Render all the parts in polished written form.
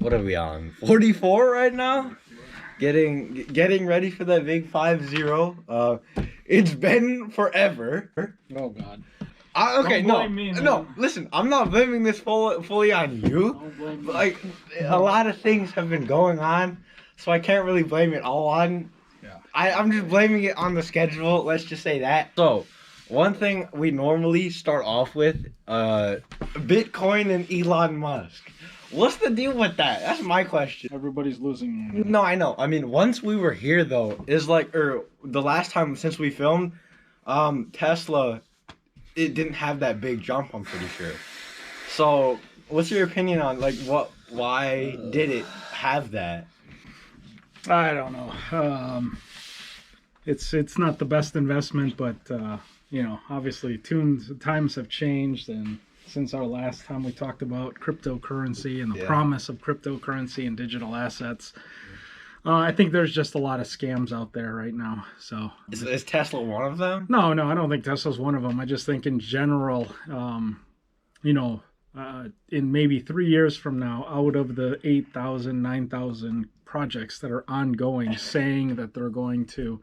what are we on? 44 right now? Getting ready for that big 5-0. It's been forever. Oh God. Okay, Don't no, blame me, man. no. Listen, I'm not blaming this fully on you. Don't blame me. Like, a lot of things have been going on, so I can't really blame it all on. Yeah. I'm just blaming it on the schedule. Let's just say that. So, one thing we normally start off with, Bitcoin and Elon Musk. What's the deal with that? That's my question. Everybody's losing money. No, I know. I mean, once we were here though, is like, or the last time since we filmed, Tesla, it didn't have that big jump. I'm pretty sure. So, what's your opinion on like why did it have that? I don't know. It's not the best investment, but obviously times have changed, and since our last time we talked about cryptocurrency and the promise of cryptocurrency and digital assets, I think there's just a lot of scams out there right now. So Is Tesla one of them? No, I don't think Tesla's one of them. I just think in general, in maybe 3 years from now, out of the 8,000, 9,000 projects that are ongoing saying that they're going to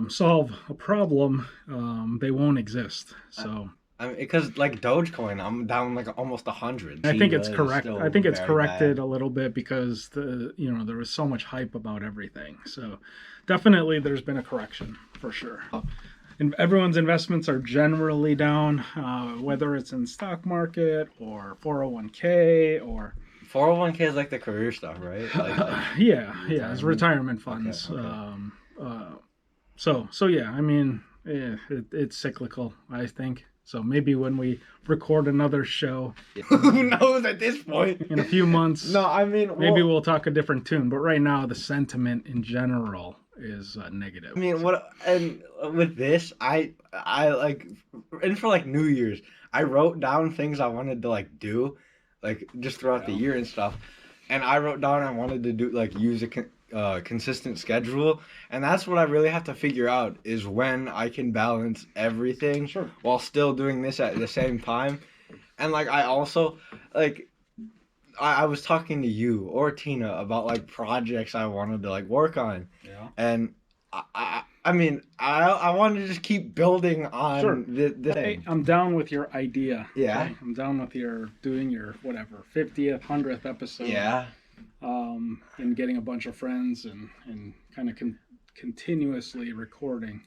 solve a problem, they won't exist. So I mean, because like Dogecoin, I'm down like almost 100. I think it's Shiba is correct. still I think it's very corrected bad. a little bit because there was so much hype about everything. So definitely there's been a correction for sure. And everyone's investments are generally down, whether it's in stock market or 401k or 401k is like the career stuff, right? yeah, it's retirement funds. Okay. So yeah, I mean, it's cyclical, I think. So maybe when we record another show, Who knows at this point? in a few months, No, I mean, maybe we'll talk a different tune. But right now, the sentiment in general is negative. I mean, and with this, I like, and for like New Year's, I wrote down things I wanted to like do, like just throughout the year and stuff. And I wrote down I wanted to do like use a consistent schedule, and that's what I really have to figure out is when I can balance everything while still doing this at the same time. And like I also like I was talking to you or Tina about like projects I wanted to like work on. Yeah. And I mean I want to just keep building on the Hey, thing. I'm down with your idea. Yeah. Okay? I'm down with doing your whatever 50th, 100th episode. Yeah. And getting a bunch of friends and kind of continuously recording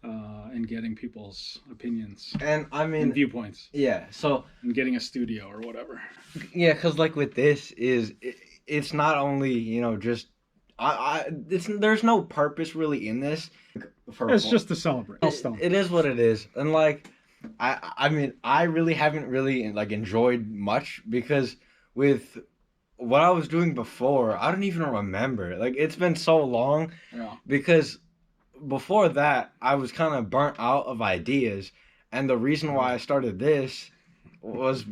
and getting people's opinions And I mean and viewpoints. Yeah. So And getting a studio or whatever. yeah, because like with this it's not only just there's no purpose really in this. It's just to celebrate. It is what it is, and like I mean I really haven't really like enjoyed much because with what I was doing before I don't even remember. Like it's been so long. Yeah. Because before that I was kind of burnt out of ideas, and the reason why I started this was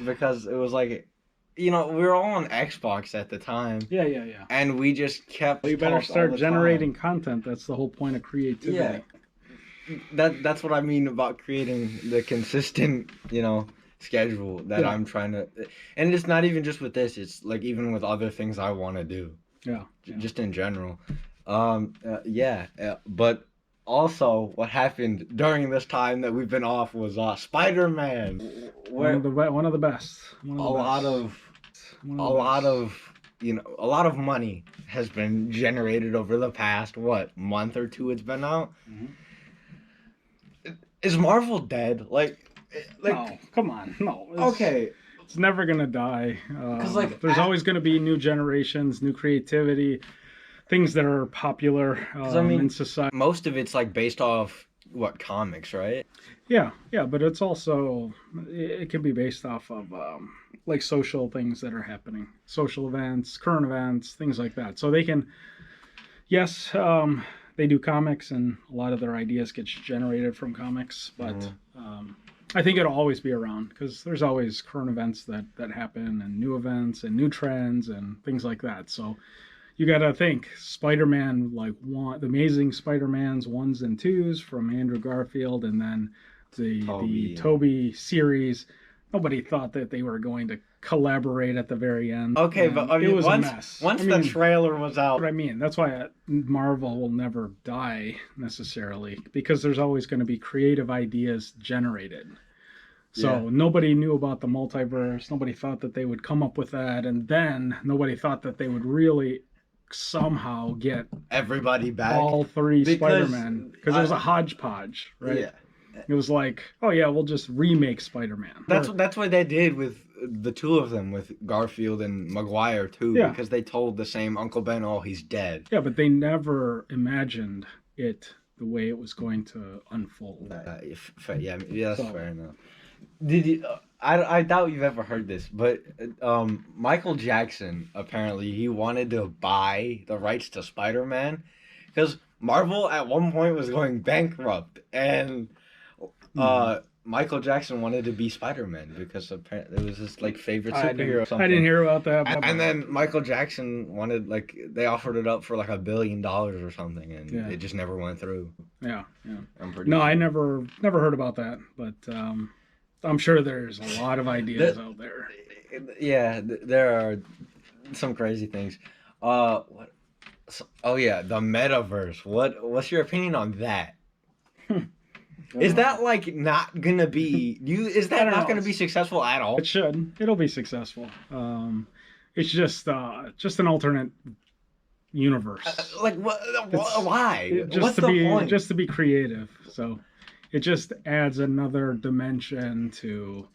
because it was like we were all on Xbox at the time. Yeah. And we just kept. Well, you better talked all start the generating time. content. That's the whole point of creativity. Yeah, that's what I mean about creating the consistent, schedule that I'm trying to. And it's not even just with this. It's like even with other things I want to do. Yeah. Just in general. But also what happened during this time that we've been off was Spider-Man. One of the best. A lot of money has been generated over the past month or two it's been out. Mm-hmm. Is Marvel dead? Like No, come on, no. Okay. It's never gonna die. 'Cause, like, there's always gonna be new generations, new creativity, things that are popular in society. Most of it's like based off comics, right? Yeah, but it's also it can be based off of like social things that are happening, social events, current events, things like that. So they can, yes, they do comics, and a lot of their ideas get generated from comics, but. I think it'll always be around because there's always current events that happen and new events and new trends and things like that. So you got to think Spider-Man, like the Amazing Spider-Man's 1s and 2s from Andrew Garfield, and then the Tobey series nobody thought that they were going to collaborate at the very end. Okay, but I mean, it was once a mess. once I mean, the trailer was out, what I mean, that's why Marvel will never die necessarily, because there's always going to be creative ideas generated. So nobody knew about the multiverse. Nobody thought that they would come up with that, and then nobody thought that they would really somehow get everybody back all three because Spider-Man, because it was a hodgepodge, right? Yeah, It was like, oh yeah, we'll just remake Spider-Man. that's what they did with the two of them, with Garfield and Maguire too, Yeah. because they told the same Uncle Ben, oh, he's dead. Yeah, but they never imagined it the way it was going to unfold. Yeah, that's So- fair enough. Did you? I doubt you've ever heard this, but Michael Jackson apparently he wanted to buy the rights to Spider-Man because Marvel at one point was going bankrupt, and Michael Jackson wanted to be Spider-Man because apparently it was his like favorite superhero. Or something. I didn't hear about that. And then Michael Jackson wanted they offered it up for like $1 billion or something, and it just never went through. Yeah. I'm pretty No, sure. I never heard about that, but I'm sure there's a lot of ideas out there. Yeah, there are some crazy things. What? Oh yeah, the metaverse. What's your opinion on that? Is that like not gonna be Is that not gonna be successful at all? It should. It'll be successful. It's just an alternate universe. Like what? Why? Just What's to the be point? just to be creative. So it just adds another dimension to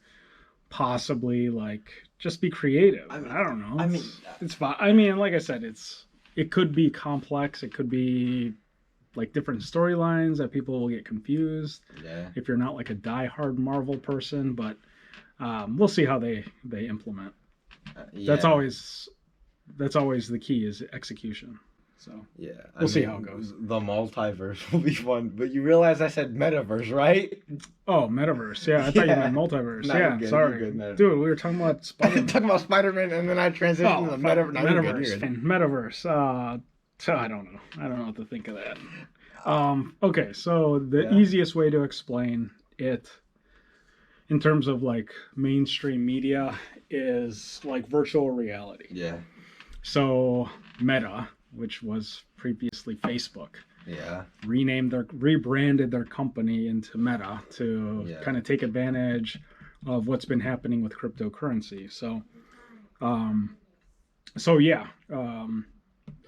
possibly like just be creative. I don't know. It's fine. I mean, like I said, it could be complex. It could be like different storylines that people will get confused. Yeah. If you're not like a diehard Marvel person, but we'll see how they implement. That's always the key is execution. So yeah, we'll see how it goes. The multiverse will be fun, but you realize I said metaverse, right? Oh, metaverse. Yeah, I thought you meant multiverse. No, yeah, you're good, sorry, you're good, dude. We were talking about Spider-Man. talking about Spider-Man, and then I transitioned to the metaverse. No, you're good, you're good. Metaverse. I don't know. I don't know what to think of that. Okay, so the easiest way to explain it in terms of like mainstream media is like virtual reality. Yeah. So Meta, which was previously Facebook, rebranded their company into Meta to kind of take advantage of what's been happening with cryptocurrency. So,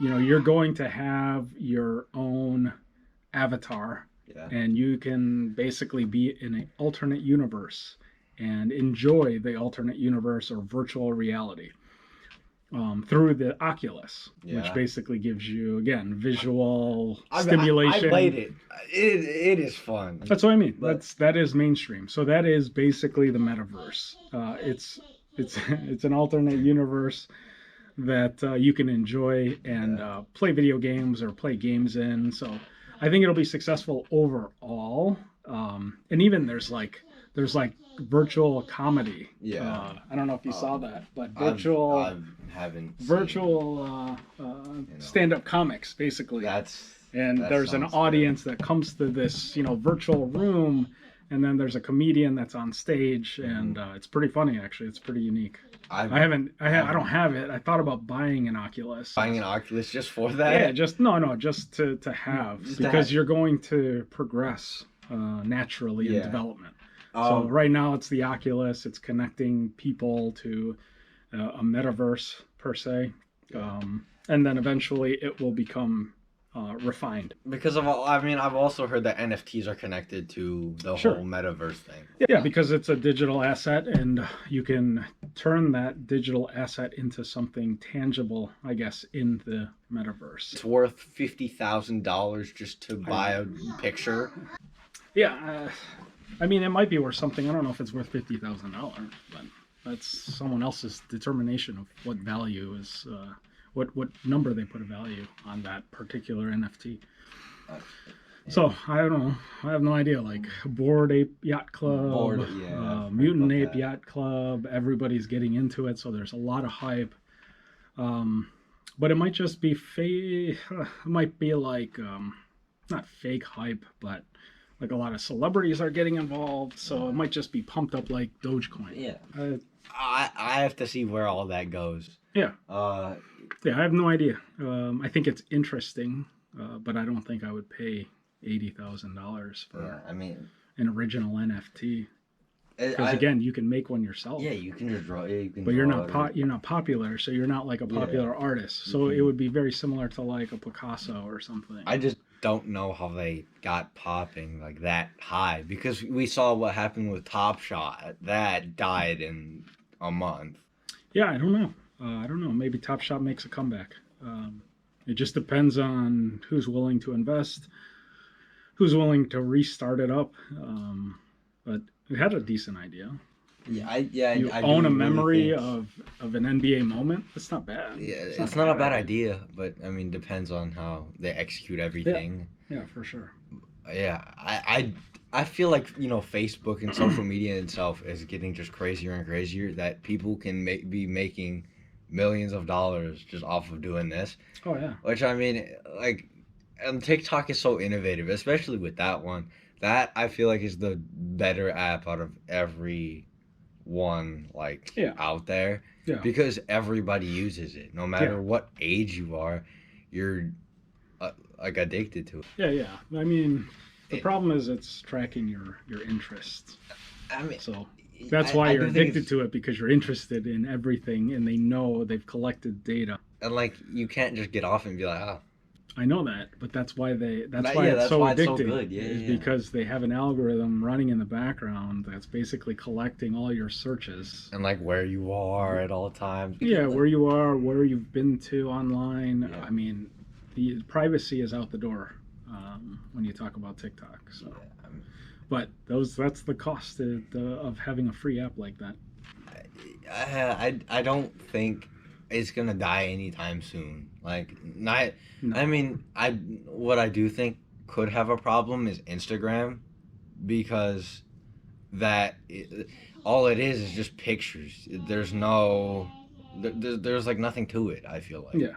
you're going to have your own avatar, and you can basically be in an alternate universe and enjoy the alternate universe or virtual reality through the Oculus, which basically gives you, again, visual stimulation. I played it. It is fun. That's what I mean. That is mainstream. So that is basically the metaverse. It's an alternate universe that you can enjoy and play video games or play games in. So I think it'll be successful overall. And even there's like virtual comedy. Yeah. I don't know if you saw that, but I haven't. Virtual stand-up comics, basically. There's an audience that comes to this, virtual room, and then there's a comedian that's on stage, and it's pretty funny actually. It's pretty unique. I don't have it. I thought about buying an Oculus. Buying an Oculus just for that? Yeah, just to have, because you're going to progress naturally in development. So right now it's the Oculus. It's connecting people to a metaverse per se, and then eventually it will become refined. Because I've also heard that NFTs are connected to the whole metaverse thing. Yeah, because it's a digital asset, and you can turn that digital asset into something tangible, I guess, in the metaverse. It's worth $50,000 just to buy a picture. Yeah, it might be worth something. I don't know if it's worth $50,000, but that's someone else's determination of what value is. What number they put a value on that particular NFT. So I don't know. I have no idea. Like Bored Ape Yacht Club, Mutant Ape Yacht Club. Everybody's getting into it, so there's a lot of hype. But it might just be fake. It might be like not fake hype, but Like a lot of celebrities are getting involved, so it might just be pumped up like Dogecoin. Yeah. Uh, I have to see where all that goes. yeah, Uh, yeah. I have no idea. I think it's interesting, but I don't think I would pay $80,000 yeah, for I mean, an original NFT. Because I, again, you can make one yourself. yeah, you can just draw. Yeah, you can. But you're draw not you're not popular, so you're not like a popular artist. So it would be very similar to like a Picasso or something. I just don't know how they got popping like that high because we saw what happened with Top Shot. That died in a month. Yeah, I don't know. I don't know. Maybe Top Shot makes a comeback. It just depends on who's willing to invest, who's willing to restart it up. But we had a decent idea. You own a memory of an NBA moment. That's not bad. Yeah, it's not a bad idea, but I mean, depends on how they execute everything. Yeah, for sure. Yeah, I feel like Facebook and social media itself is getting just crazier and crazier. That people can be making millions of dollars just off of doing this. Oh yeah. Which I mean, like, TikTok is so innovative, especially with that one. That I feel like is the better app out of every one out there. Yeah. Because everybody uses it, no matter what age you are, you're like addicted to it. Yeah. I mean, the problem is it's tracking your interests. I mean, so that's why you're addicted to it, because you're interested in everything, and they know they've collected data. And like, you can't just get off and be like, oh. I know that, but that's why it's so addicting. It's so good. Because they have an algorithm running in the background that's basically collecting all your searches and like where you are at all times. Yeah, where you are, where you've been to online. Yeah. I mean, the privacy is out the door when you talk about TikTok. So, but that's the cost of having a free app like that. I don't think it's gonna die anytime soon. Like, not. No. I mean, what I do think could have a problem is Instagram, because all it is just pictures. There's like nothing to it. I feel like. Yeah.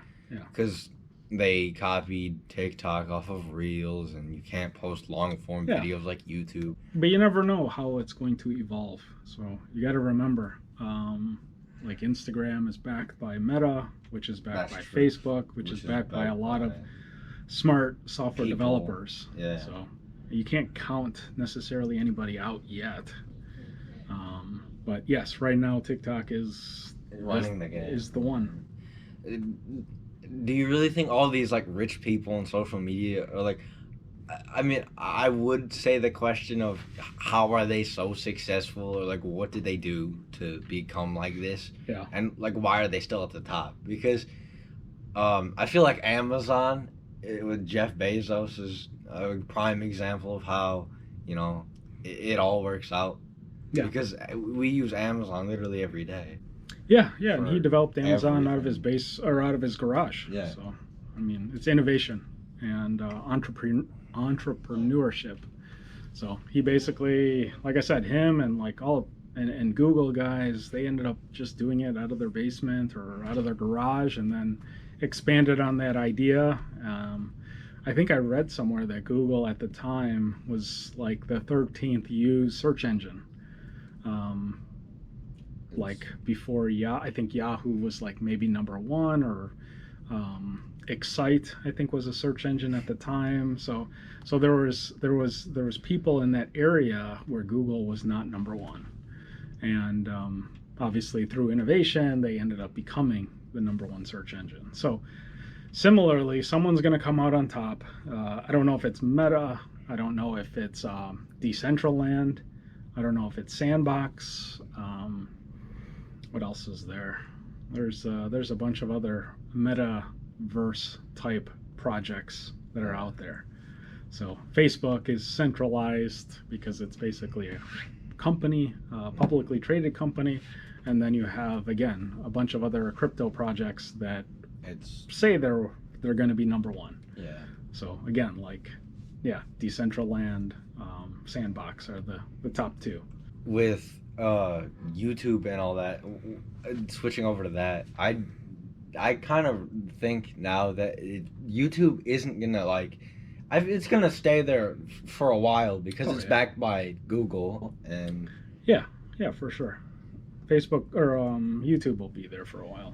Because they copied TikTok off of Reels, and you can't post long form videos like YouTube. But you never know how it's going to evolve. So you got to remember. Like Instagram is backed by Meta, which is backed by Facebook, which is backed by a lot of smart software developers. Yeah. So you can't count necessarily anybody out yet. But yes, right now TikTok is running the game. Is the one. Do you really think all these like rich people on social media are like? I mean, I would say the question of how are they so successful, or like what did they do to become like this? Yeah. And like why are they still at the top? Because I feel like Amazon with Jeff Bezos is a prime example of how it all works out. Yeah. Because we use Amazon literally every day. Yeah, and he developed Amazon out of his base or out of his garage. Yeah. So I mean, it's innovation and entrepreneurship. So he basically, like I said, him and like and Google guys, they ended up just doing it out of their basement or out of their garage, and then expanded on that idea. I think I read somewhere that Google at the time was like the 13th used search engine. Like before, I think Yahoo was like maybe number one, or Excite, I think, was a search engine at the time. So there was people in that area where Google was not number one, and obviously through innovation they ended up becoming the number one search engine. So similarly, someone's going to come out on top. I don't know if it's Meta. I don't know if it's Decentraland. I don't know if it's Sandbox. What else is there? There's a bunch of other Metaverse type projects that are out there. So Facebook is centralized because it's basically a company, a publicly traded company, and then you have again a bunch of other crypto projects that say they're going to be number one. Yeah. So again, Decentraland, Sandbox are the top two. With YouTube and all that, switching over to that, I kind of think now that YouTube isn't gonna It's gonna stay there for a while because Oh, it's yeah. backed by Google and Yeah, for sure. Facebook or YouTube will be there for a while.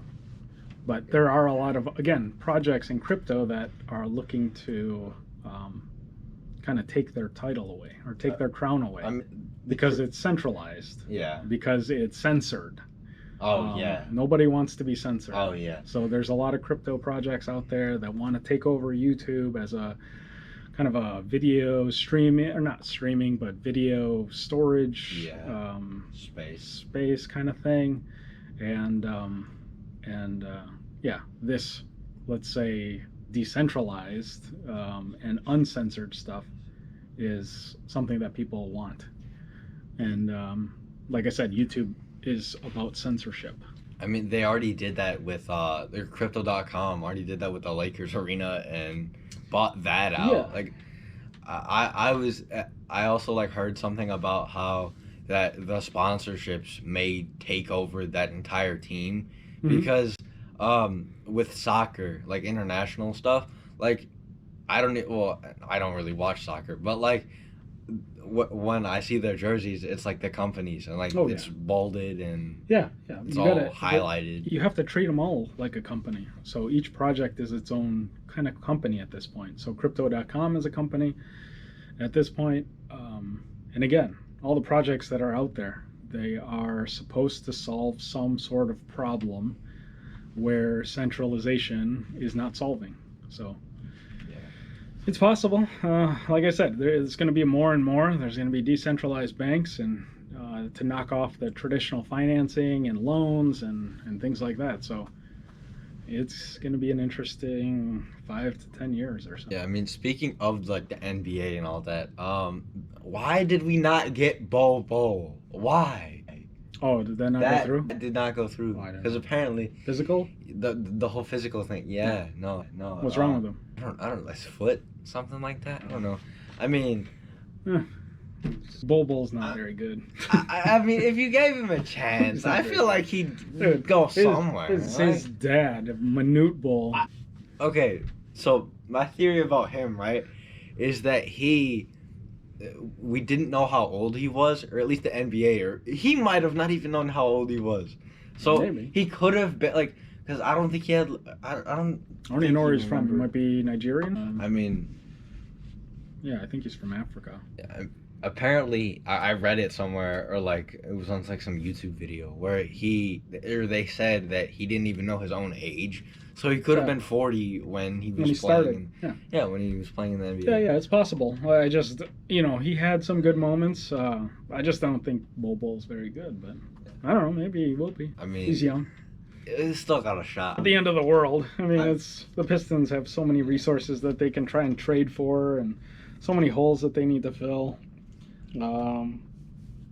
But there are a lot of, again, projects in crypto that are looking to kind of take their title away or take their crown away because it's centralized, yeah. because it's censored. Oh yeah. Nobody wants to be censored. Oh yeah. So there's a lot of crypto projects out there that want to take over YouTube as a kind of a video streaming, or not streaming, but video storage space kind of thing. And this, let's say, decentralized and uncensored stuff is something that people want. And like I said, YouTube is about censorship. I mean, they already did that with their Crypto.com. Already did that with the Lakers arena and bought that out. Yeah. Like, I also like heard something about how that the sponsorships may take over that entire team because with soccer, like international stuff, like I don't really watch soccer, but like when I see their jerseys, it's like the companies and like it's bolded and it's all highlighted. You have to treat them all like a company. So each project is its own kind of company at this point. So Crypto.com is a company at this point. And again, all the projects that are out there, they are supposed to solve some sort of problem where centralization is not solving. So it's possible. Like I said, there's going to be more and more. There's going to be decentralized banks and to knock off the traditional financing and loans and things like that. So it's going to be an interesting 5 to 10 years or so. Yeah, I mean, speaking of like the NBA and all that, why did we not get Bowl? Why? Oh, did that not go through? That did not go through because apparently physical. The whole physical thing. Yeah, no. What's wrong with him? I don't know. His foot, something like that. I don't know. I mean, Bowl's not very good. I mean, if you gave him a chance, I feel like he'd go somewhere. His dad, Manute Bowl. Okay, so my theory about him, right, is that we didn't know how old he was, or at least the NBA, or he might have not even known how old he was. So maybe he could have been like, because I don't think he had. I don't even know where he's from. He might be Nigerian. I mean, yeah, I think he's from Africa. Apparently, I read it somewhere, or like it was on like some YouTube video where they said that he didn't even know his own age. So he could have been 40 when he was playing. Yeah, when he was playing in the NBA. Yeah, it's possible. I just, he had some good moments. I just don't think Bowl's very good, but I don't know. Maybe he will be. I mean, he's young. He's still got a shot. At the end of the world. I mean, the Pistons have so many resources that they can try and trade for, and so many holes that they need to fill.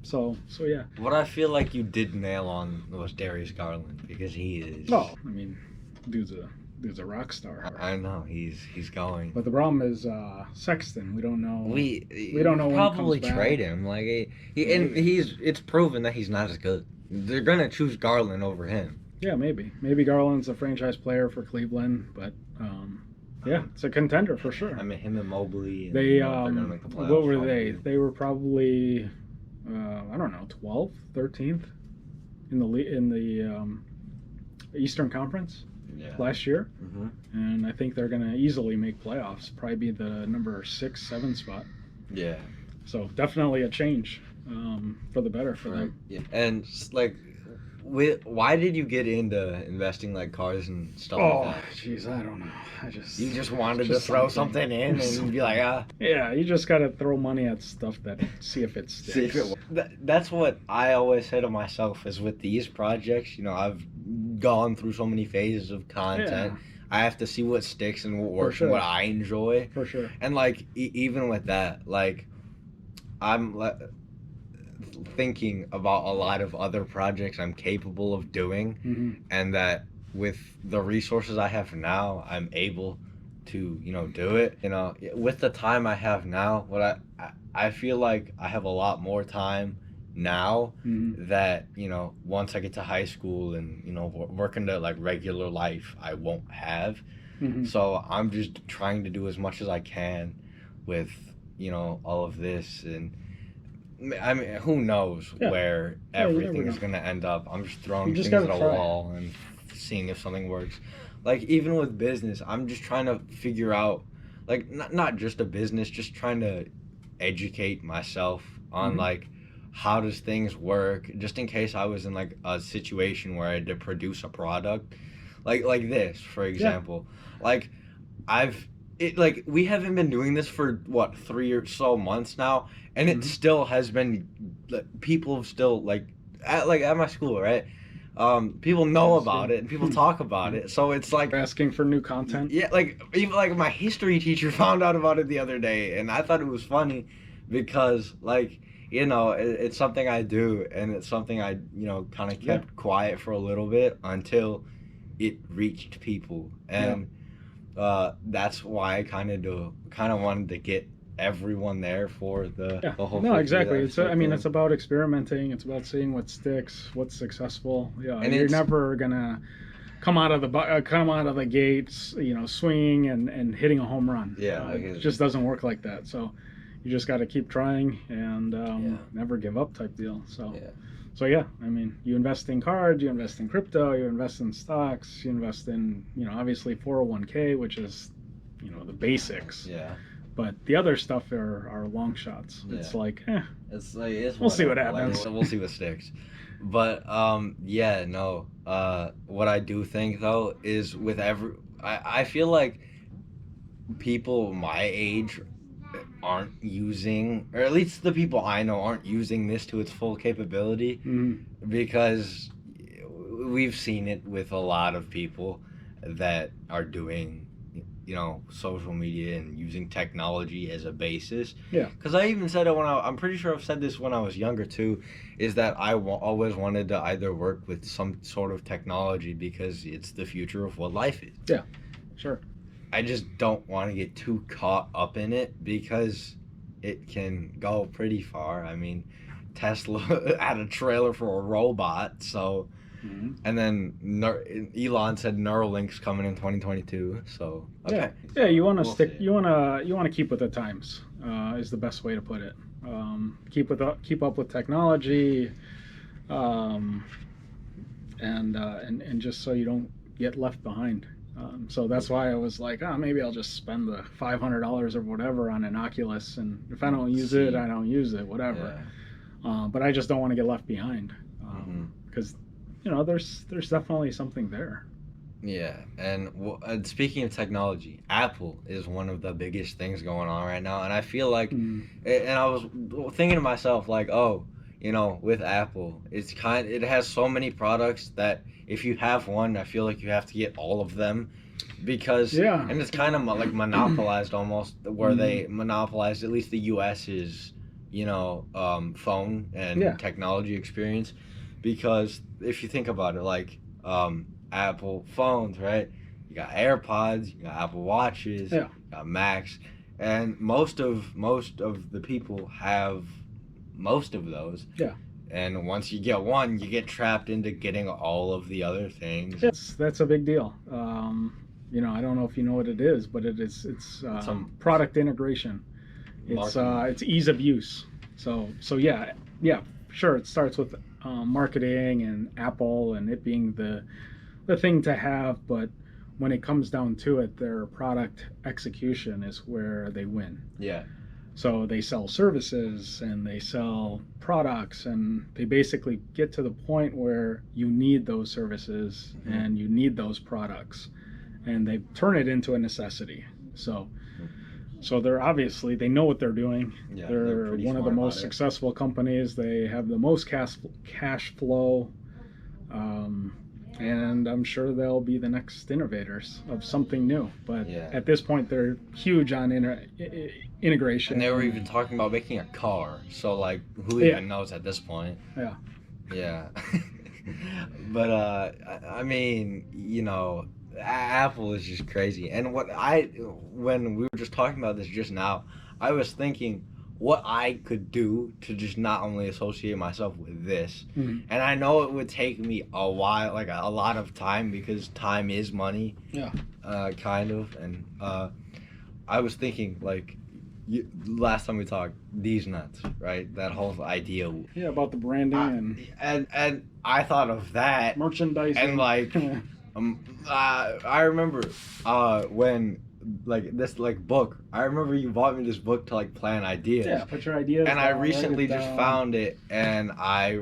So yeah. What I feel like you did nail on was Darius Garland, because he is. Oh, I mean, dude's a rock star. I know he's going. But the problem is Sexton. We don't know. We don't know. Probably when he comes trade back. him. Like it's proven that he's not as good. They're gonna choose Garland over him. Yeah, maybe Garland's a franchise player for Cleveland, but yeah, it's a contender for sure. I mean, him and Mobley. And, they're gonna make the playoffs. What were they? They were probably I don't know, 12th, 13th in the Eastern Conference last year, and I think they're gonna easily make playoffs. Probably be the number 6, 7 spot. Yeah. So definitely a change for the better for them. Yeah. And like, why did you get into investing like cars and stuff like that? Jeez, I don't know. You just wanted to throw something in and be like, ah. Yeah, you just gotta throw money at stuff that see if it sticks. That's what I always say to myself is with these projects. I've gone through so many phases of content. Yeah. I have to see what sticks and what works and what I enjoy. For sure. And like even with that, like I'm thinking about a lot of other projects I'm capable of doing, and that with the resources I have now, I'm able to do it. With the time I have now, what I feel like I have a lot more time now that once I get to high school and work into like regular life, I won't have. So I'm just trying to do as much as I can with all of this, and I mean, who knows where everything is going to end up. I'm just throwing things at a wall and seeing if something works. Like, even with business, I'm just trying to figure out, like, not just a business, just trying to educate myself on, like, how does things work, just in case I was in, like, a situation where I had to produce a product. Like this, for example. Like, we haven't been doing this for, what, 3 or so months now, and it still has been, people have still, at my school, right? People know about it and people talk about it, so it's like asking for new content. Yeah, like, even like my history teacher found out about it the other day, and I thought it was funny because, like, it's something I do, and it's something I kind of kept quiet for a little bit until it reached people, and that's why I kind of wanted to get everyone there for the whole. No, exactly. It's about experimenting. It's about seeing what sticks, what's successful. Yeah, and you're never gonna come out of the gates, swinging and hitting a home run. Yeah, it just doesn't work like that. So you just got to keep trying and never give up, type deal. So. Yeah. So yeah, I mean, you invest in cards, you invest in crypto, you invest in stocks, you invest in, obviously 401k, which is, the basics. Yeah. But the other stuff are long shots. Yeah. It's like, we'll see what happens. We'll see what sticks. But what I do think though is I feel like people my age aren't using, or at least the people I know aren't using this to its full capability, because we've seen it with a lot of people that are doing social media and using technology as a basis. Yeah. Because I even said it I'm pretty sure I've said this when I was younger too, is that I always wanted to either work with some sort of technology because it's the future of what life is. Yeah, sure. I just don't want to get too caught up in it because it can go pretty far. I mean, Tesla had a trailer for a robot, so... And then Elon said Neuralink's coming in 2022. So okay. Yeah, you want to stick. You want to keep with the times. Is the best way to put it. Keep up with technology, and just so you don't get left behind. So that's why I was like, maybe I'll just spend the $500 or whatever on an Oculus, and if I don't use it, I don't use it, whatever. Yeah. But I just don't want to get left behind, because. There's definitely something there. Yeah, and speaking of technology, Apple is one of the biggest things going on right now, and I feel like, and I was thinking to myself, like, with Apple, it has so many products that if you have one, I feel like you have to get all of them, because and it's kind of like monopolized almost, where they monopolized at least the U.S.'s phone and technology experience. Because if you think about it, like Apple phones, right? You got AirPods, you got Apple Watches, you got Macs, and most of the people have most of those. Yeah. And once you get one, you get trapped into getting all of the other things. That's a big deal. I don't know if you know what it is, but it's product integration. It's ease of use. So yeah, sure. It starts with marketing and Apple and it being the thing to have, but when it comes down to it, their product execution is where they win. Yeah. So they sell services and they sell products, and they basically get to the point where you need those services and you need those products, and they turn it into a necessity. So they know what they're doing. Yeah, they're one of the most successful companies. They have the most cash flow, and I'm sure they'll be the next innovators of something new. But at this point, they're huge on integration. And they were even talking about making a car. So, like, who even knows at this point? Yeah. Yeah. But I mean, Apple is just crazy. And when we were just talking about this just now, I was thinking what I could do to just not only associate myself with this, and I know it would take me a while, like a lot of time, because time is money. Yeah. Kind of. And I was thinking, like, last time we talked, these nuts, right? That whole idea. Yeah, about the branding And I thought of that, merchandising. and like, I remember when like this like book. I remember you bought me this book to like plan ideas. Yeah, put your ideas. And I down, recently write it just down. found it, and I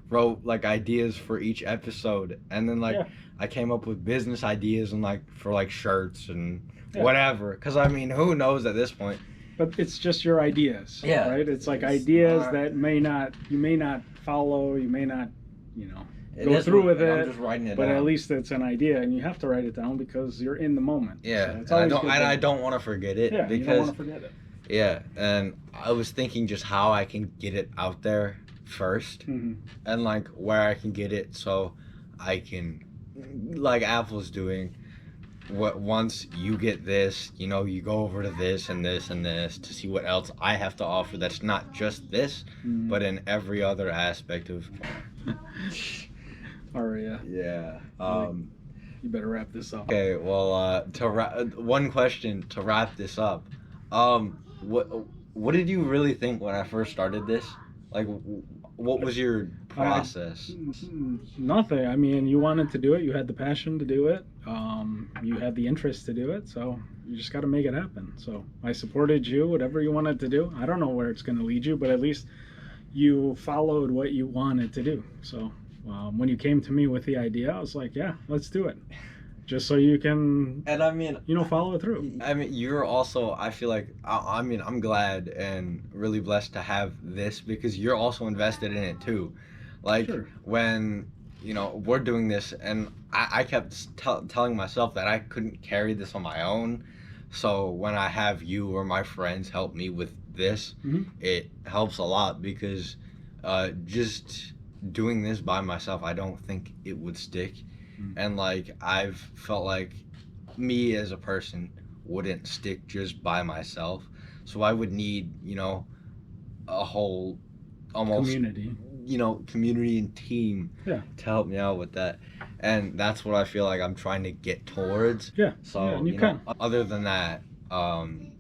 wrote like ideas for each episode, and then like Yeah. I came up with business ideas and like for like shirts and Yeah. whatever. Because I mean, who knows at this point? But it's just your ideas. Yeah. Right. It's like It's ideas not- that you may not follow. You may not, you know, It go is through what- with I'm it. just writing it But down. at least it's an idea, and you have to write it down because you're in the moment. Yeah, So it's and always I good to- don't want to forget it Yeah, you don't because want to forget it. yeah, and I was thinking just how I can get it out there first, Hmm. and like where I can get it so I can, like Apple's doing. What once you get this, you know, you go over to this and this and this to see what else I have to offer. That's not just this, Mm. but in every other aspect of. Or yeah, Yeah. you better wrap this up. Okay. Well, one question to wrap this up. What did you really think when I first started this? Like, what was your process? Nothing. I mean, you wanted to do it. You had the passion to do it. You had the interest to do it. So you just got to make it happen. So I supported you, whatever you wanted to do. I don't know where it's going to lead you, but at least you followed what you wanted to do. So when you came to me with the idea, I was like, yeah, let's do it. Just so you can, And I mean, follow it through. I mean, you're also. I feel like. I mean, I'm glad and really blessed to have this because you're also invested in it too. Like Sure. when we're doing this, and I kept telling myself that I couldn't carry this on my own. So when I have you or my friends help me with this, Mhm. it helps a lot because just doing this by myself, I don't think it would stick. And like I've felt like me as a person wouldn't stick just by myself, so I would need a whole almost Community. community and team Yeah. to help me out with that, and that's what I feel like I'm trying to get towards. Yeah. So Yeah, and you can. other than that,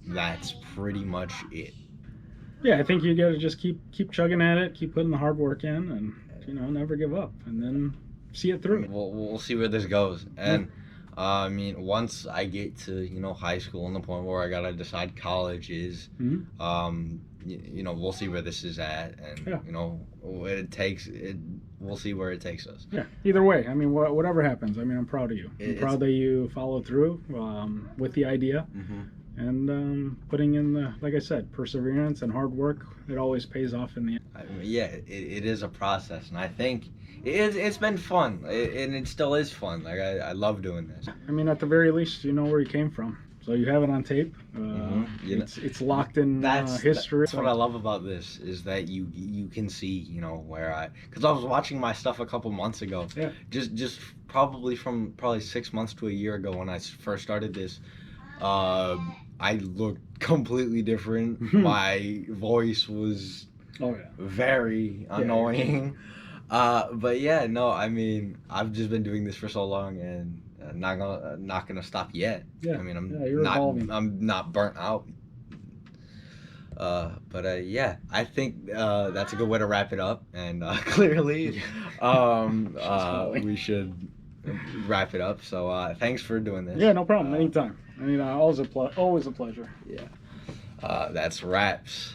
that's pretty much it. Yeah, I think you got to just keep chugging at it, keep putting the hard work in, and never give up, and then see it through. We'll see where this goes, and I mean, once I get to high school and the point where I gotta decide college is, Mhm. We'll see where this is at, and Yeah. what it takes. We'll see where it takes us. Yeah. Either way, I mean, whatever happens, I mean, I'm proud of you. I'm It's- proud that you followed through with the idea, and putting in the, like I said, perseverance and hard work. It always pays off in the end. I mean, yeah, it is a process, and I think it's been fun, and it still is fun. Like I love doing this. I mean, at the very least, you know where you came from, so you have it on tape. You know- It's locked in That's history. That's what I love about this is that you can see where because I was watching my stuff a couple months ago. Yeah. Just probably from 6 months to a year ago when I first started this. I looked completely different. My voice was Oh yeah. very annoying. But yeah, no, I mean, I've just been doing this for so long and not gonna stop yet. Yeah. I mean, You're evolving. I'm not burnt out. But yeah, I think that's a good way to wrap it up. And clearly, we should wrap it up. So thanks for doing this. Yeah, no problem. Anytime. I mean, always a pleasure. Yeah. That's wraps.